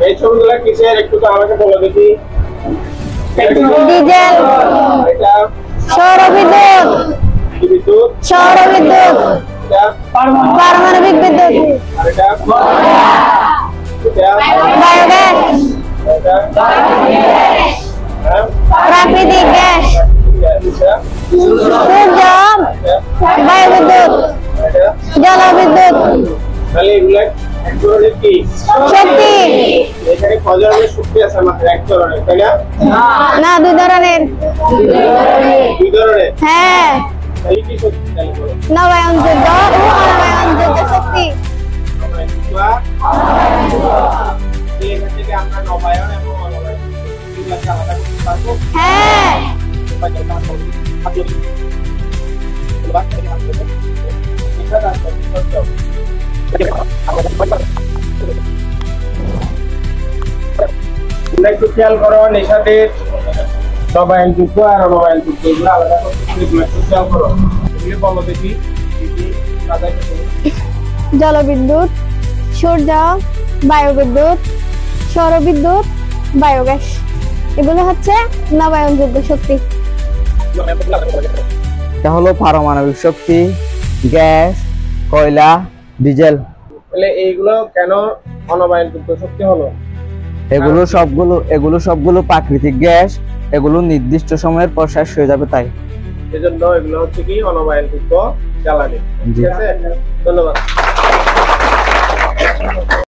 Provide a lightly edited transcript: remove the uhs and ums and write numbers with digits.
এই ছবিগুলো কিসের একটু তো আমাকে বলে দেখি। ডিজেল, এটা সৌরবিদ্যুৎ, বিদ্যুৎ, সৌরবিদ্যুৎ, এটা পারমাণবিক বিদ্যুৎ, আর এটা বায়োগ্যাস, এটা প্রাকৃতিক গ্যাস, সূর্য, বায়ুবিদ্যুৎ, জলবিদ্যুৎ, তাহলে এগুলো এক ধরনের কি শক্তি। এখানে কয় ধরনের শক্তি আছে? আমাদের এক ধরনের, তাই না? না, দুই ধরনের। দুই ধরনের। হ্যাঁ, তাহলে কি শক্তি? তাহলে বলো। নবায়নযোগ্য ও অনবায়নযোগ্য শক্তি। এখান থেকে আমরা নবায়ন এবং অনবায়ন দুইটাকে আলাদা করতে পারবো। হ্যাঁ, একটু খেয়াল করো, নেশাদের নবায়নযোগ্য আর অনবায়নযোগ্য এগুলো আলাদা করতে একটু খেয়াল করো। এগুলো বলো দেখি কি কি কাজে লাগে। জলবিদ্যুৎ, সূর্য, বায়ুবিদ্যুৎ, সৌরবিদ্যুৎ, বায়োগ্যাস, এগুলো হচ্ছে নবায়নযোগ্য শক্তি। এটা হলো পারমাণবিক শক্তি, গ্যাস, কয়লা, ডিজেল। তাহলে এইগুলো কেন অনবায়নযোগ্য শক্তি হলো? এগুলো সবগুলো প্রাকৃতিক গ্যাস, এগুলো নির্দিষ্ট সময়ের পর শেষ হয়ে যাবে, তাই এজন্য এগুলো হচ্ছে কি অনবায়নযোগ্য জ্বালানি। ঠিক আছে, ধন্যবাদ।